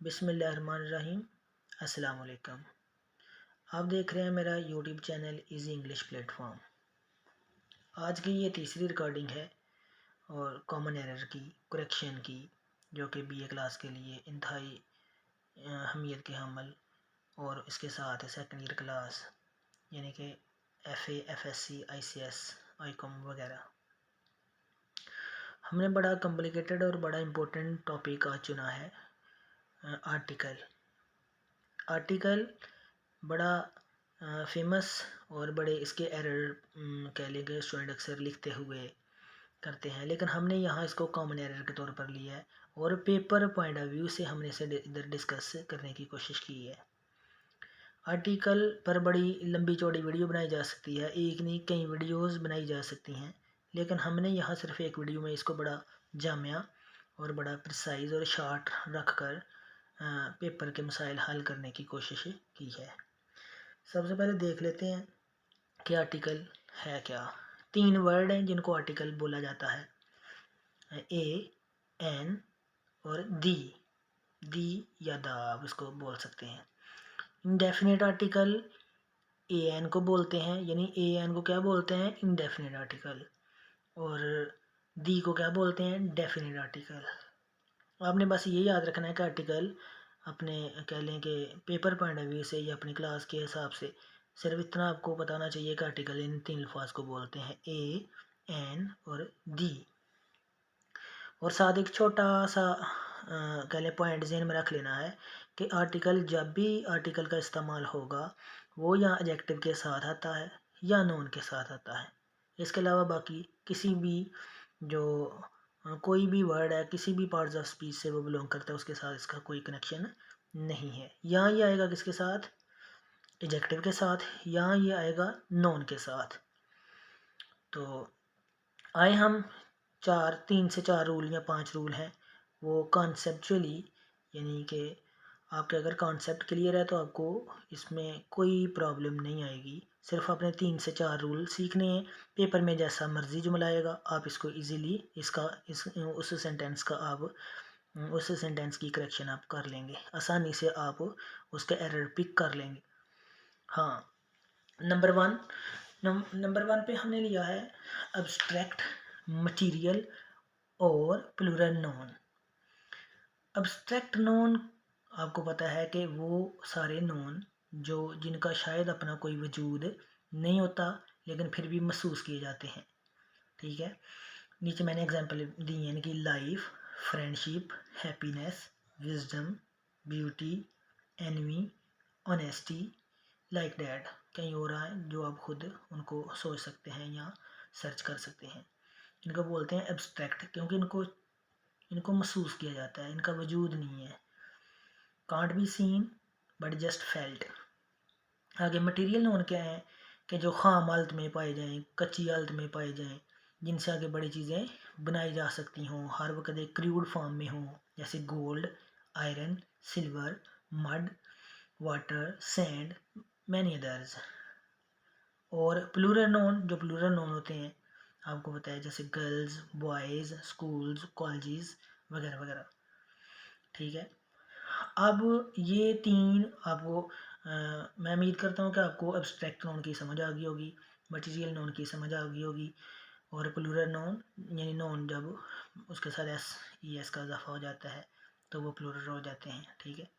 बिस्मिल्लाहिर्रहमानिर्रहीम। अस्सलाम वालेकुम। आप देख रहे हैं मेरा YouTube channel easy English platform. आज की ये तीसरी रिकॉर्डिंग है और कॉमन एरर की करेक्शन की, जो कि बीए क्लास के लिए इंतहाई अहमियत के हमल और इसके साथ है सेकेंड ईयर क्लास यानी कि एफए, एफएससी, आईसीएस, आईकॉम वगैरह। हमने बड़ा कॉम्प्लिकेटेड और बड़ा इम्पोर्टेंट टॉपिक आज चुना है, आर्टिकल बड़ा फेमस और बड़े इसके एरर कह लेंगे स्टूडेंट अक्सर लिखते हुए करते हैं, लेकिन हमने यहाँ इसको कॉमन एरर के तौर पर लिया है और पेपर पॉइंट ऑफ व्यू से हमने इसे इधर डिस्कस करने की कोशिश की है। आर्टिकल पर बड़ी लंबी चौड़ी वीडियो बनाई जा सकती है, एक नहीं कई वीडियोस बनाई जा सकती हैं, लेकिन हमने यहाँ सिर्फ एक वीडियो में इसको बड़ा जामिया और बड़ा प्रिसाइज और शार्ट रख कर पेपर के मसाइल हल करने की कोशिश की है। सबसे पहले देख लेते हैं कि आर्टिकल है क्या। 3 वर्ड हैं जिनको आर्टिकल बोला जाता है, ए, एन और दी या द आप इसको बोल सकते हैं। इंडेफिनिट आर्टिकल ए एन को बोलते हैं, यानी ए एन को क्या बोलते हैं, इंडेफिनिट आर्टिकल, और दी को क्या बोलते हैं, डेफिनिट आर्टिकल। आपने बस ये याद रखना है कि आर्टिकल अपने कह लें कि पेपर पॉइंट ऑफ व्यू से या अपनी क्लास के हिसाब से सिर्फ इतना आपको बताना चाहिए कि आर्टिकल इन 3 अल्फाज को बोलते हैं, ए, एन और दी। और साथ एक छोटा सा कह लें पॉइंट ज़हन में रख लेना है कि आर्टिकल जब भी आर्टिकल का इस्तेमाल होगा वो या एडजेक्टिव के साथ आता है या नोन के साथ आता है। इसके अलावा बाकी किसी भी जो कोई भी वर्ड है किसी भी पार्ट्स ऑफ स्पीच से वो बिलोंग करता है उसके साथ इसका कोई कनेक्शन नहीं है। यहाँ ये आएगा किसके साथ, एडजेक्टिव के साथ, यहाँ ये आएगा नोन के साथ। तो आए हम 3 से 4 रूल या 5 रूल हैं, वो कॉन्सेप्चुअली यानी कि आपके अगर कॉन्सेप्ट क्लियर है तो आपको इसमें कोई प्रॉब्लम नहीं आएगी। सिर्फ आपने 3 से 4 रूल सीखने हैं, पेपर में जैसा मर्जी जुमला आएगा आप इसको इजीली उस सेंटेंस का आप उस सेंटेंस की करेक्शन आप कर लेंगे, आसानी से आप उसका एरर पिक कर लेंगे। हाँ, नंबर वन पे हमने लिया है अब्स्ट्रैक्ट, मटीरियल और प्लूरल नोन। अब्स्ट्रैक्ट नोन आपको पता है कि वो सारे नोन जिनका शायद अपना कोई वजूद नहीं होता लेकिन फिर भी महसूस किए जाते हैं। ठीक है, नीचे मैंने एग्जांपल दी है, यानी कि life, friendship, happiness, wisdom, beauty, envy, honesty, like that. कहीं और आए जो आप खुद उनको सोच सकते हैं या सर्च कर सकते हैं। इनको बोलते हैं एब्स्ट्रैक्ट क्योंकि इनको महसूस किया जाता है, इनका वजूद नहीं है। Can't be seen but just felt. आगे मटेरियल नोन क्या है कि जो खाम हालत में पाए जाएं, कच्ची हालत में पाए जाएं, जिनसे आगे बड़ी चीज़ें बनाई जा सकती हों, हर वक्त एक क्रूड फॉर्म में हों, जैसे gold, iron, silver, mud, water, sand, many others. और प्लूरल नोन, जो प्लूरल नोन होते हैं आपको पता है, जैसे गर्ल्स, बॉयज़, स्कूल्स, कॉलेजेस वगैरह वगैरह। ठीक है, अब ये 3 आपको मैं उम्मीद करता हूँ कि आपको एब्स्ट्रैक्ट नोन की समझ आ गई होगी, मटीरियल नोन की समझ आ गई होगी, और प्लूरल नोन यानी नोन जब उसके साथ एस का इजाफा हो जाता है तो वो प्लूरल हो जाते हैं। ठीक है,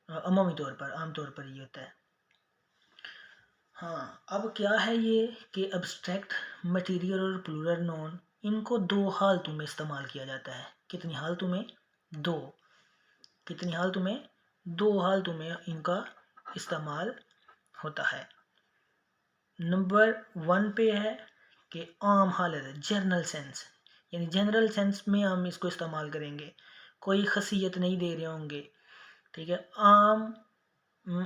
अमूमी तौर पर आमतौर पर ये होता है। हाँ, अब क्या है ये कि एब्स्ट्रैक्ट, मटीरियल और प्लूरल नोन इनको 2 हालतों में इस्तेमाल किया जाता है। कितनी हालतों में, 2। कितनी हालतों में, 2 हालतों में इनका इस्तेमाल होता है। नंबर 1 पे है कि आम हालत, जनरल सेंस, यानी जनरल सेंस में हम इसको इस्तेमाल करेंगे, कोई खसियत नहीं दे रहे होंगे। ठीक है, आम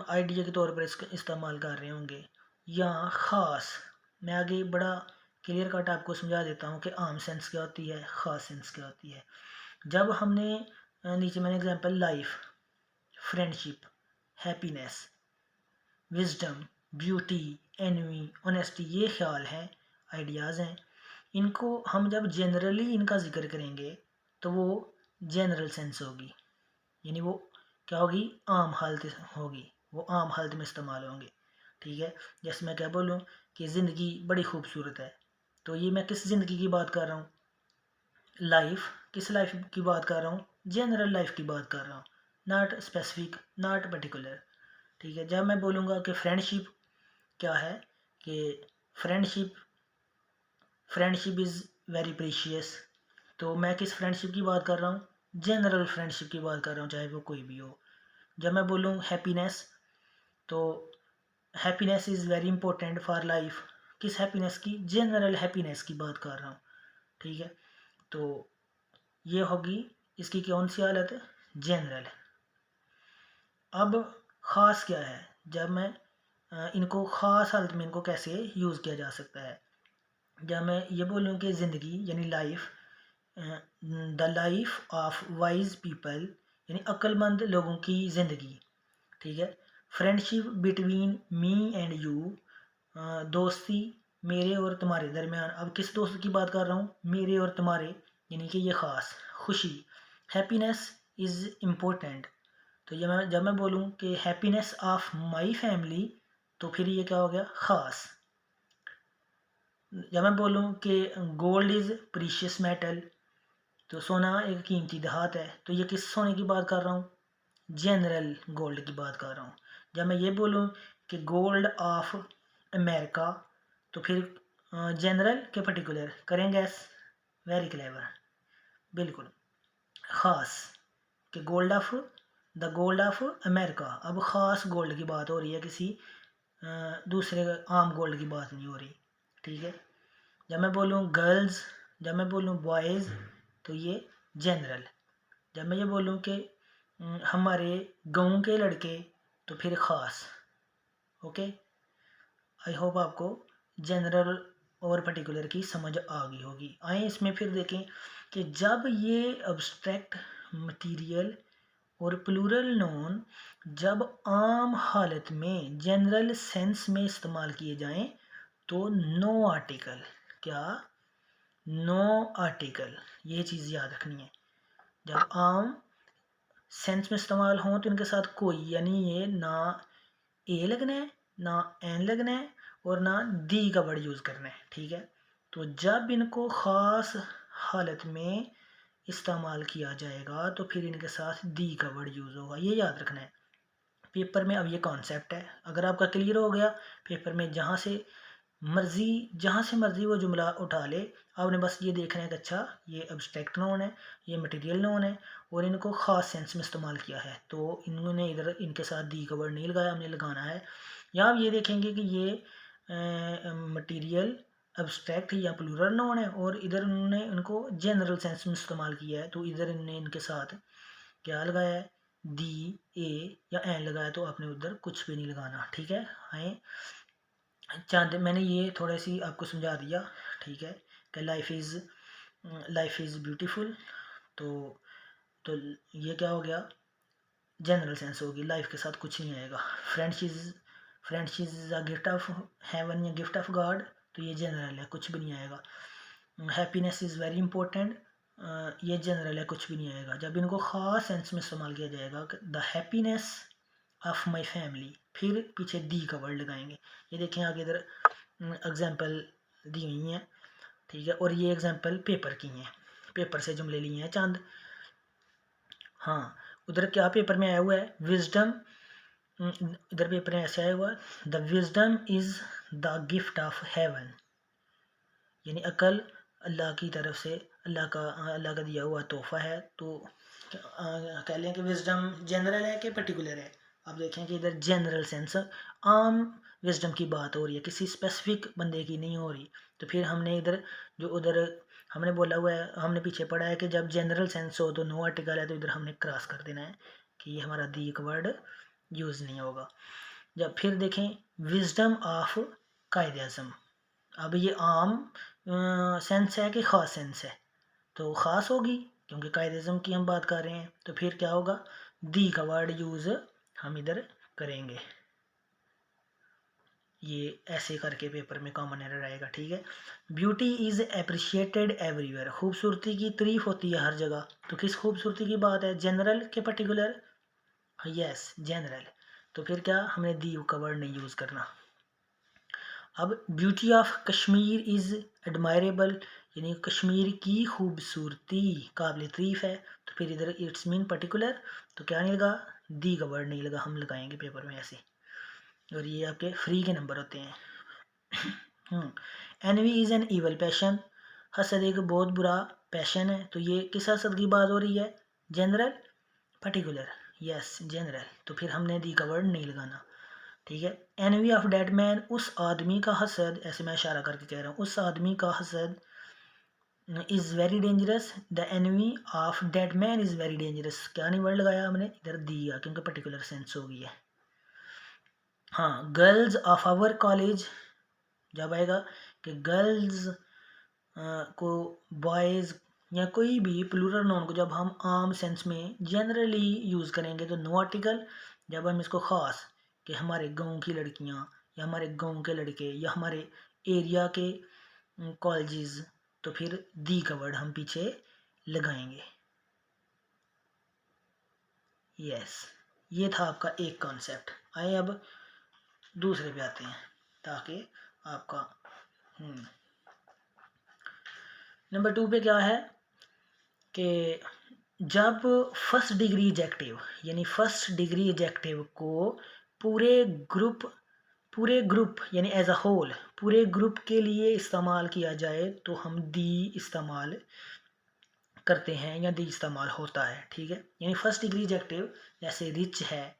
आइडिया के तौर पर इसका इस्तेमाल कर रहे होंगे, या ख़ास। मैं आगे बड़ा क्लियर कट आपको समझा देता हूँ कि आम सेंस क्या होती है, ख़ास सेंस क्या होती है। जब हमने नीचे मैंने example life, friendship, happiness, wisdom, beauty, envy, honesty, ये ख्याल हैं, आइडियाज़ हैं, इनको हम जब जनरली इनका जिक्र करेंगे तो वो जनरल सेंस होगी, यानी वो क्या होगी, आम हालत होगी, वो आम हालत में इस्तेमाल होंगे। ठीक है, जैसे मैं क्या बोलूँ कि ज़िंदगी बड़ी खूबसूरत है, तो ये मैं किस ज़िंदगी की बात कर रहा हूँ, लाइफ, किस लाइफ की बात कर रहा हूँ, जनरल लाइफ की बात कर रहा हूँ, नॉट स्पेसिफिक, नॉट पर्टिकुलर। ठीक है, जब मैं बोलूँगा कि फ्रेंडशिप क्या है, कि friendship friendship is very precious, तो मैं किस फ्रेंडशिप की बात कर रहा हूँ, जनरल फ्रेंडशिप की बात कर रहा हूँ, चाहे वो कोई भी हो। जब मैं बोलूँ हैप्पीनेस, तो happiness is very important for life, किस हैप्पीनेस की, जनरल हैप्पीनेस की बात कर रहा हूँ। ठीक है, तो ये होगी इसकी कौन सी हालत है, जनरल। अब ख़ास क्या है, जब मैं इनको ख़ास हालत में इनको कैसे यूज़ किया जा सकता है, जब मैं ये बोलूँ कि ज़िंदगी यानी life, the life of wise people यानी अक्लमंद लोगों की ज़िंदगी। ठीक है, friendship between me and you, दोस्ती मेरे और तुम्हारे दरमियान। अब किस दोस्त की बात कर रहा हूँ, मेरे और तुम्हारे, यानी कि ये ख़ास खुशी। हैप्पीनेस इज़ इम्पोर्टेंट, तो ये मैं जब मैं बोलूँ कि हैप्पीनेस ऑफ माई फैमिली, तो फिर ये क्या हो गया, ख़ास। जब मैं बोलूँ कि गोल्ड इज़ प्रीशियस मेटल, तो सोना एक कीमती धात है, तो ये किस सोने की बात कर रहा हूँ, जनरल गोल्ड की बात कर रहा हूँ। जब मैं ये बोलूँ कि गोल्ड ऑफ अमेरिका, तो फिर जनरल के पर्टिकुलर करेंगे एस, वेरी क्लेवर, बिल्कुल ख़ास, कि gold of, the gold of America. अब ख़ास गोल्ड की बात हो रही है, किसी दूसरे आम गोल्ड की बात नहीं हो रही। ठीक है, जब मैं बोलूँ गर्ल्स, जब मैं बोलूँ बॉयज़, तो ये जनरल। जब मैं ये बोलूँ कि हमारे गाँव के लड़के, तो फिर ख़ास। ओके, आई होप आपको जनरल और पर्टिकुलर की समझ आ गई होगी। आए इसमें फिर देखें कि जब ये अब्स्ट्रैक्ट मटेरियल और प्लूरल नोन जब आम हालत में जनरल सेंस में इस्तेमाल किए जाएं, तो नो आर्टिकल, क्या, नो आर्टिकल, ये चीज़ याद रखनी है। जब आम सेंस में इस्तेमाल हों तो इनके साथ कोई, यानी ये ना ए लगना है, ना एन लगना है, और ना दी का वर्ड यूज़ करना है। ठीक है, तो जब इनको ख़ास हालत में इस्तेमाल किया जाएगा, तो फिर इनके साथ दी का वर्ड यूज़ होगा, ये याद रखना है पेपर में। अब ये कॉन्सेप्ट है, अगर आपका क्लियर हो गया, पेपर में जहाँ से मर्ज़ी वो जुमला उठा ले, आपने बस ये देखना है कि अच्छा ये अब्स्ट्रैक्ट नोन है, ये मटेरियल नोन है, और इनको ख़ास सेंस में इस्तेमाल किया है, तो इन्होंने इधर इनके साथ दी का वर्ड नहीं लगाया, हमने लगाना है। या आप ये देखेंगे कि ये मटेरियल अब्स्ट्रैक्ट या प्लूरल नोन है, और इधर उन्होंने इनको जनरल सेंस में इस्तेमाल किया है, तो इधर इन्होंने इनके साथ क्या लगाया है, दी, ए या एन लगाया, तो आपने उधर कुछ भी नहीं लगाना। ठीक है, आए चांद, मैंने ये थोड़ा सी आपको समझा दिया। ठीक है, कि लाइफ इज़ ब्यूटीफुल, तो तो ये क्या हो गया, जनरल सेंस होगी, लाइफ के साथ कुछ नहीं आएगा। Friends is a gift of haven या गिफ्ट ऑफ गॉड, तो ये जनरल है, कुछ भी नहीं आएगा। हैप्पीनेस इज़ वेरी इंपॉर्टेंट, ये जनरल है, कुछ भी नहीं आएगा। जब इनको ख़ास सेंस में इस्तेमाल किया जाएगा, the happiness of my family, फिर पीछे दी का वर्ड लगाएंगे। ये देखें आगे इधर एग्जाम्पल दी हुई हैं। ठीक है, और ये एग्जाम्पल पेपर की हैं, पेपर से जुमले लिए हैं चंद। हाँ, उधर क्या पेपर में आया हुआ है, विजडम, इधर पेपर में ऐसे आया हुआ है, the wisdom is the gift of haven, यानी अकल अल्लाह की तरफ से, अल्लाह का दिया हुआ तोहफा है। तो कह लें कि विजडम जनरल है कि पर्टिकुलर है। अब देखें कि इधर जनरल सेंस, आम विजडम की बात हो रही है, किसी स्पेसिफिक बंदे की नहीं हो रही। तो फिर हमने इधर जो उधर हमने बोला हुआ है, हमने पीछे पढ़ा है कि जब जनरल सेंस हो तो नो आर्टिकल है, तो इधर हमने क्रॉस कर देना है कि ये हमारा दी का वर्ड यूज़ नहीं होगा। जब फिर देखें विजडम ऑफ कायदे आज़म, अब ये आम सेंस है कि ख़ास सेंस है, तो ख़ास होगी क्योंकि कायदेज़म की हम बात कर रहे हैं। तो फिर क्या होगा, दी का वर्ड यूज़ हम इधर करेंगे। ये ऐसे करके पेपर में कॉमन एरर आएगा। ठीक है, ब्यूटी इज़ अप्रिशिएटेड एवरीवेयर, खूबसूरती की तारीफ होती है हर जगह। तो किस खूबसूरती की बात है, जनरल के पर्टिकुलर, यस जनरल, तो फिर क्या हमने दी का वर्ड नहीं यूज़ करना। अब beauty of Kashmir is admirable, यानी कश्मीर की खूबसूरती काबिल तारीफ़ है, तो फिर इधर इट्स मीन पर्टिकुलर, तो क्या नहीं लगा, दी का वर्ड नहीं लगा, हम लगाएंगे पेपर में ऐसे, और ये आपके फ्री के नंबर होते हैं। Envy is an evil passion, हसद एक बहुत बुरा पैशन है, तो ये किस हसद की बात हो रही है, जनरल पर्टिकुलर, यस जनरल, तो फिर हमने दी का वर्ड नहीं लगाना, ठीक है। एनवी ऑफ डेड मैन, उस आदमी का हसद, ऐसे मैं इशारा करके कह रहा हूँ, उस आदमी का हसद is very dangerous, the envy of dead man is very dangerous, क्या नहीं वर्ड लगाया हमने, इधर दिया क्योंकि पर्टिकुलर सेंस हो गई है। हाँ, गर्ल्स ऑफ आवर कॉलेज जब आएगा कि गर्ल्स को बॉयज़ या कोई भी प्लूरल नाउन को जब हम आम सेंस में जनरली यूज़ करेंगे तो नो आर्टिकल, जब हम इसको ख़ास कि हमारे गांव की लड़कियां या हमारे गांव के लड़के या हमारे एरिया के कॉलेजेस, तो फिर दी का वर्ड हम पीछे लगाएंगे। यस, ये था आपका एक कॉन्सेप्ट। आइए अब दूसरे पे आते हैं ताकि आपका नंबर 2 पे क्या है कि जब फर्स्ट डिग्री एडजेक्टिव यानी फर्स्ट डिग्री एडजेक्टिव को पूरे ग्रुप यानी एज अ होल पूरे ग्रुप के लिए इस्तेमाल किया जाए तो हम दी इस्तेमाल करते हैं या दी इस्तेमाल होता है, ठीक है। यानी फर्स्ट डिग्री एडजेक्टिव जैसे रिच है,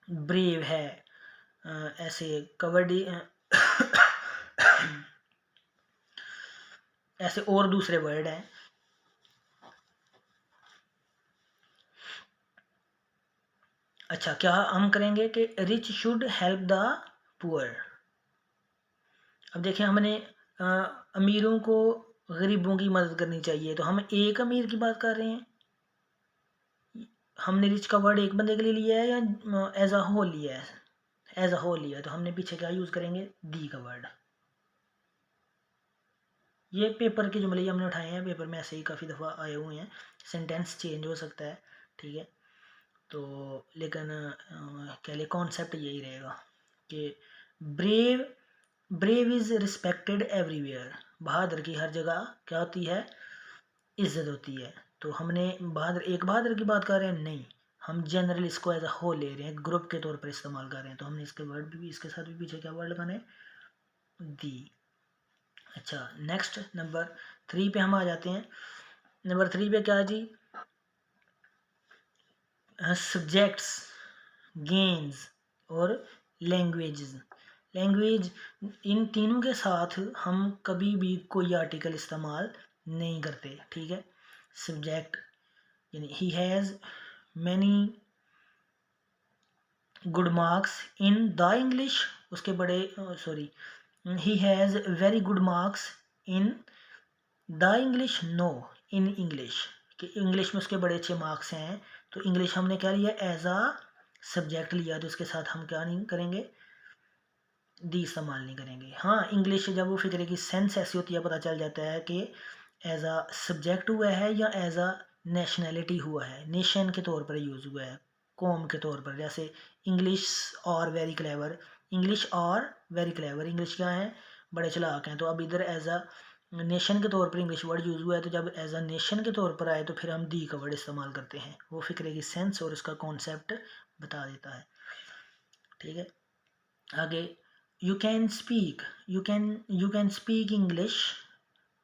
ब्रेव है, ऐसे कवर्डी ऐसे और दूसरे वर्ड हैं। अच्छा, क्या हम करेंगे कि rich should help the poor. अब देखिए, हमने अमीरों को गरीबों की मदद करनी चाहिए, तो हम एक अमीर की बात कर रहे हैं, हमने रिच का वर्ड एक बंदे के लिए लिया है या एज अ होल लिया है, एज अ होल लिया है, तो हमने पीछे क्या यूज़ करेंगे, दी का वर्ड। ये पेपर के जुमले हमने उठाए हैं, पेपर में ऐसे ही काफ़ी दफ़ा आए हुए हैं, सेंटेंस चेंज हो सकता है, ठीक है। तो लेकिन कह ले कॉन्सेप्ट यही रहेगा कि ब्रेव इज़ रिस्पेक्टेड एवरीवेयर, बहादुर की हर जगह क्या होती है, इज्जत होती है। तो हमने एक बहादुर की बात कर रहे हैं, नहीं, हम जनरल इसको एज अ होल ले रहे हैं, ग्रुप के तौर पर इस्तेमाल कर रहे हैं, तो हमने इसके वर्ड भी इसके साथ भी पीछे क्या वर्ड लगाना है, दी। अच्छा, नेक्स्ट नंबर 3 पे हम आ जाते हैं। नंबर 3 पे क्या है जी, सब्जेक्ट्स, गेम्स और लैंग्वेजेस। लैंग्वेज, इन तीनों के साथ हम कभी भी कोई आर्टिकल इस्तेमाल नहीं करते, ठीक है। सब्जेक्ट यानी he has many good marks in the English, उसके बड़े sorry he has very good marks in the English, no in English, कि इंग्लिश में उसके बड़े अच्छे मार्क्स हैं, तो इंग्लिश हमने क्या लिया, एज आ सब्जेक्ट लिया, तो उसके साथ हम क्या नहीं करेंगे, दी इस्तेमाल नहीं करेंगे। हाँ, इंग्लिश जब वो फिक्रे की सेंस ऐसी होती है, पता चल जाता है कि एज आ सब्जेक्ट हुआ है या एज आ नेशनैलिटी हुआ है, नेशन के तौर पर यूज़ हुआ है, कौम के तौर पर, जैसे इंग्लिश और वेरी क्लेवर, इंग्लिश और वेरी क्लेवर, इंग्लिश क्या है, बड़े चालाक हैं, तो अब इधर एज आ नेशन के तौर पर इंग्लिश वर्ड यूज़ हुआ है, तो जब एज अ नेशन के तौर पर आए तो फिर हम दी का वर्ड इस्तेमाल करते हैं, वो फिक्रे की सेंस और उसका कॉन्सेप्ट बता देता है, ठीक है। आगे, you can speak, you can speak English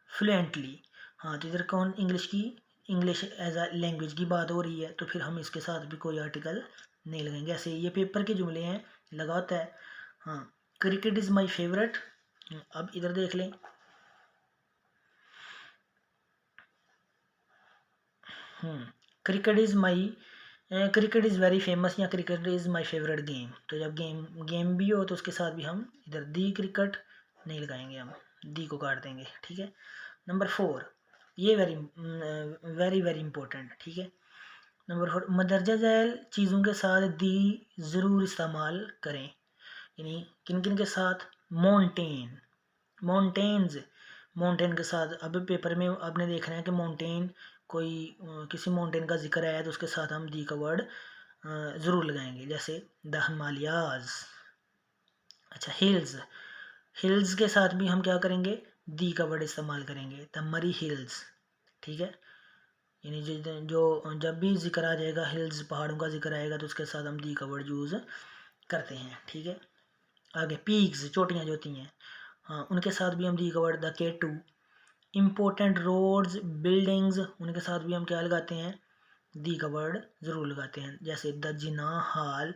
fluently. हाँ, तो इधर कौन इंग्लिश एज अ लैंग्वेज की बात हो रही है, तो फिर हम इसके साथ भी कोई आर्टिकल नहीं लगाएंगे, ऐसे ये पेपर के जुमले हैं, लगा होता है। हाँ, क्रिकेट इज़ माई फेवरेट, अब इधर देख लें, cricket is my cricket is very famous या cricket is my favourite game, तो जब गेम भी हो तो उसके साथ भी हम इधर दी क्रिकेट नहीं लगाएंगे, हम दी को काट देंगे, ठीक है। नंबर 4, ये वेरी वेरी इंपॉर्टेंट, ठीक है। नंबर 4, मदरजा झैल चीज़ों के साथ दी ज़रूर इस्तेमाल करें, यानी किन किन के साथ, माउंटेन, माउंटेन्स, माउंटेन के साथ, अब पेपर में आपने देखना है कि माउंटेन कोई किसी माउंटेन का जिक्र है तो उसके साथ हम दी का वर्ड ज़रूर लगाएंगे, जैसे द हिमालयाज़। अच्छा, हिल्स, हिल्स के साथ भी हम क्या करेंगे, दी का वर्ड इस्तेमाल करेंगे, द मरी हिल्स। ठीक है, यानी जो जब भी जिक्र आ जाएगा हिल्स, पहाड़ों का जिक्र आएगा, तो उसके साथ हम दी का वर्ड यूज़ करते हैं। ठीक है, आगे पीक्स, चोटियाँ जो होती हैं, हाँ उनके साथ भी हम दी का word, the K2। Important roads, buildings, उनके साथ भी हम क्या लगाते हैं, दी का वर्ड ज़रूर लगाते हैं, जैसे the Jinnah hall,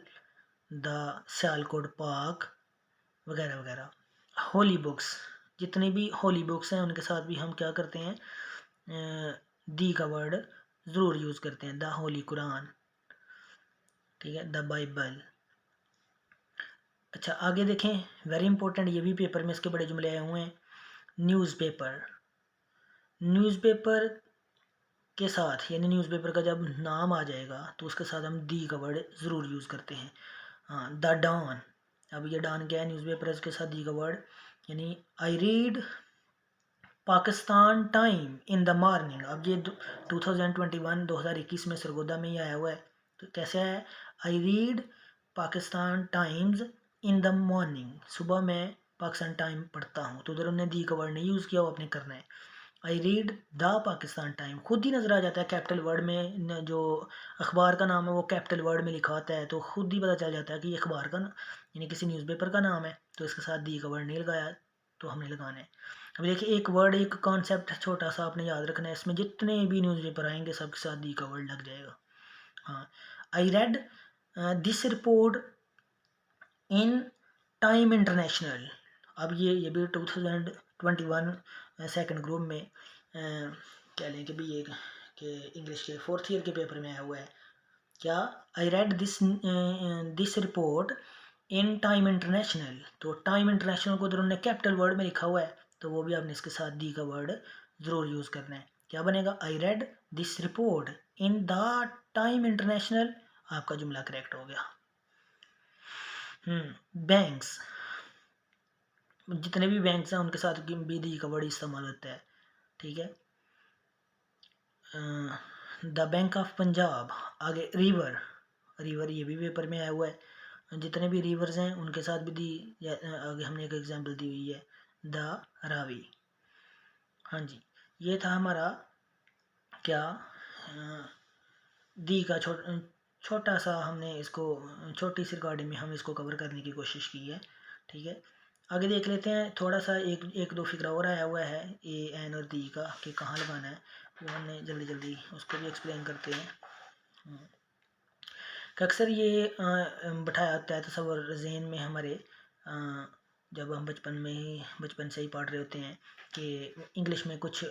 the Sialkot park, वगैरह वगैरह। होली बुक्स, जितनी भी होली बुक्स हैं उनके साथ भी हम क्या करते हैं, दी का वर्ड ज़रूर यूज़ करते हैं, द होली कुरान। ठीक है, द बाइबल। अच्छा, आगे देखें, वेरी इंपॉर्टेंट, ये भी पेपर में इसके बड़े जुमले आए हुए हैं। न्यूज़पेपर, न्यूज़पेपर के साथ, यानी न्यूज़पेपर का जब नाम आ जाएगा तो उसके साथ हम दी का वर्ड ज़रूर यूज़ करते हैं। हाँ, द डॉन, अब ये डॉन क्या है, न्यूज़पेपर है, उसके साथ दी का वर्ड, यानी I read Pakistan time in the morning. अब ये 2021 में सरगोदा में ही आया हुआ है, तो कैसे आया है, I read Pakistan times in the morning, सुबह मैं पाकिस्तान टाइम पढ़ता हूँ, तो उधर उन्होंने दी का वर्ड नहीं यूज़ किया, वो आपने करना है। I read the Pakistan time, खुद ही नज़र आ जाता है कैपिटल वर्ड में, जो अखबार का नाम है वो कैपिटल वर्ड में लिखा होता है, तो खुद ही पता चल जाता है कि ये अखबार का यानी किसी न्यूज़पेपर का नाम है, तो इसके साथ दी का वर्ड नहीं लगाया, तो हमने लगाना है। अब देखिए, एक वर्ड, एक कॉन्सेप्ट छोटा सा आपने याद रखना है, इसमें जितने भी न्यूज़पेपर आएंगे सबके साथ दी का वर्ड लग जाएगा। हाँ, I read this report in time international. अब ये भी 2021 सेकंड ग्रुप में कह लें कि भी ये कि इंग्लिश के 4th ईयर के पेपर में आया हुआ है। क्या, I read this report in time international, तो टाइम इंटरनेशनल को उन्होंने कैपिटल वर्ड में लिखा हुआ है, तो वो भी आपने इसके साथ दी का वर्ड ज़रूर यूज़ करना है। क्या बनेगा, I read this report in the time international, आपका जुमला करेक्ट हो गया। बैंक्स, जितने भी बैंक्स हैं उनके साथ भी दी का वर्ड इस्तेमाल होता है। ठीक है, द बैंक ऑफ पंजाब। आगे रिवर, रिवर ये भी पेपर में आया हुआ है, जितने भी रिवर्स हैं उनके साथ भी दी, आगे हमने एक एग्जांपल दी हुई है, द रावी। हाँ जी, ये था हमारा क्या, दी का छोटा सा, हमने इसको छोटी सी रिकॉर्डिंग में हम इसको कवर करने की कोशिश की है। ठीक है, आगे देख लेते हैं थोड़ा सा, एक दो फिक्रा और आया हुआ है ए एन और दी का, कि कहाँ लगाना है, वो हमने जल्दी जल्दी उसको भी एक्सप्लेन करते हैं। कि अक्सर ये बैठाया होता है तस्वर ज़हन में हमारे, जब हम बचपन से ही पढ़ रहे होते हैं कि इंग्लिश में कुछ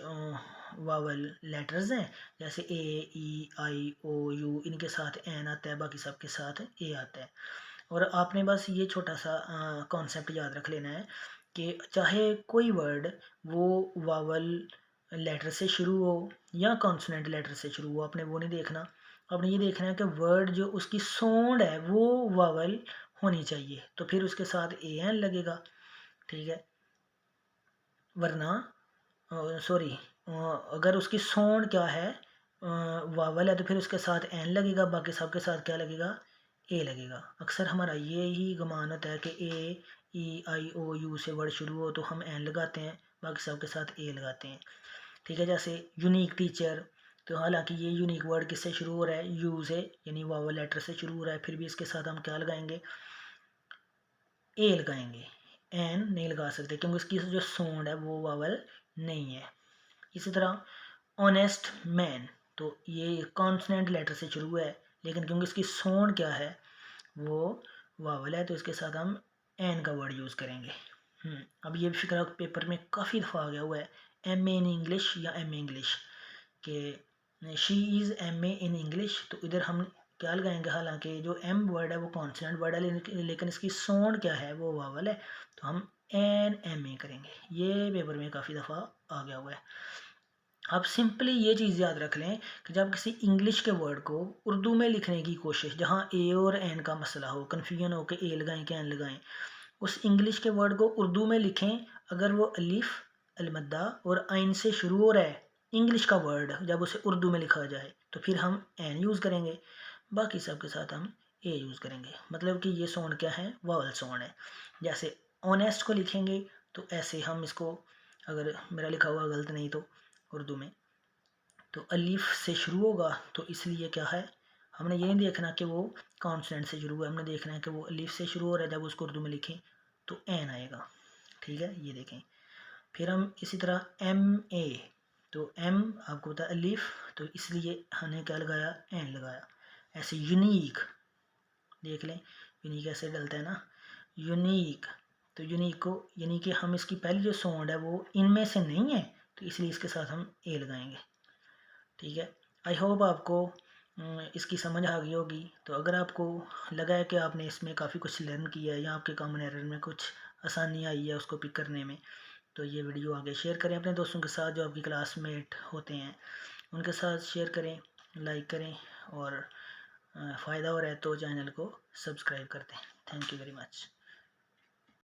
वावल लेटर्स हैं, जैसे ए ई आई ओ यू, इनके साथ एन आता है, बाकी सब के साथ ए आता है। और आपने बस ये छोटा सा कॉन्सेप्ट याद रख लेना है कि चाहे कोई वर्ड वो वावल लेटर से शुरू हो या कॉन्सोनेंट लेटर से शुरू हो, आपने वो नहीं देखना, आपने ये देखना है कि वर्ड जो उसकी साउंड है वो वावल होनी चाहिए, तो फिर उसके साथ ए एन लगेगा। ठीक है, वरना सॉरी, अगर उसकी साउंड क्या है, वावल है, तो फिर उसके साथ एन लगेगा, बाकी सब के साथ क्या लगेगा, ए लगेगा। अक्सर हमारा ये ही गुमान होता है कि ए ई आई ओ यू से वर्ड शुरू हो तो हम एन लगाते हैं, बाकी सब के साथ ए लगाते हैं। ठीक है, जैसे यूनिक टीचर, तो हालांकि ये यूनिक वर्ड किससे शुरू हो रहा है, यू से, यानी वावल लेटर से शुरू हो रहा है, फिर भी इसके साथ हम क्या लगाएंगे, ए लगाएंगे, एन नहीं लगा सकते क्योंकि इसकी जो साउंड है वो वावल नहीं है। इसी तरह ऑनेस्ट मैन, तो ये कॉन्सोनेंट लेटर से शुरू है, लेकिन क्योंकि इसकी साउंड क्या है, वो वावल है, तो इसके साथ हम एन का वर्ड यूज़ करेंगे। अब ये फिक्रा पेपर में काफ़ी दफ़ा आ गया हुआ है, एम ए इन इंग्लिश या एम ए इंग्लिश, कि she is M A in English, तो इधर हम क्या लगाएंगे, हालांकि जो एम वर्ड है वो कॉन्सोनेंट वर्ड है, लेकिन इसकी साउंड क्या है, वो वावल है, तो हम एन एम ए करेंगे। ये पेपर में काफ़ी दफ़ा आ गया हुआ है। आप सिंपली ये चीज़ याद रख लें कि जब किसी इंग्लिश के वर्ड को उर्दू में लिखने की कोशिश, जहाँ ए और एन का मसला हो, कन्फ्यूजन हो कि ए लगाएं कि एन लगाएं, उस इंग्लिश के वर्ड को उर्दू में लिखें, अगर वो अलिफ अलमद्दा और आइन से शुरू हो रहा है इंग्लिश का वर्ड, जब उसे उर्दू में लिखा जाए तो फिर हम एन यूज़ करेंगे, बाकी सब के साथ हम ए यूज़ करेंगे। मतलब कि ये साउंड क्या है, वावल साउंड है। जैसे ऑनेस्ट को लिखेंगे तो ऐसे हम इसको, अगर मेरा लिखा हुआ गलत नहीं तो उर्दू में, तो अलीफ से शुरू होगा तो इसलिए क्या है, हमने ये नहीं देखना कि वो कॉन्सोनेंट से शुरू हुआ, हमने देखना है कि वो अलीफ से शुरू हो रहा है। जब उसको उर्दू में लिखें तो एन आएगा, ठीक है, ये देखें। फिर हम इसी तरह एम ए, तो एम आपको पता है अलीफ, तो इसलिए हमने क्या लगाया, एन लगाया। ऐसे यूनिक, देख लें यूनिक ऐसे डलता है ना, यूनिक, तो यूनिक को, यानी कि हम इसकी पहली जो साउंड है वो इनमें से नहीं है, तो इसलिए इसके साथ हम ए लगाएंगे, ठीक है। आई होप आपको इसकी समझ आ गई होगी। तो अगर आपको लगा है कि आपने इसमें काफ़ी कुछ लर्न किया है या आपके कॉमन एरर में कुछ आसानी आई है उसको पिक करने में, तो ये वीडियो आगे शेयर करें अपने दोस्तों के साथ जो आपकी क्लासमेट होते हैं, उनके साथ शेयर करें, लाइक करें, और फ़ायदा हो रहा है तो चैनल को सब्सक्राइब कर दें। Thank you very much.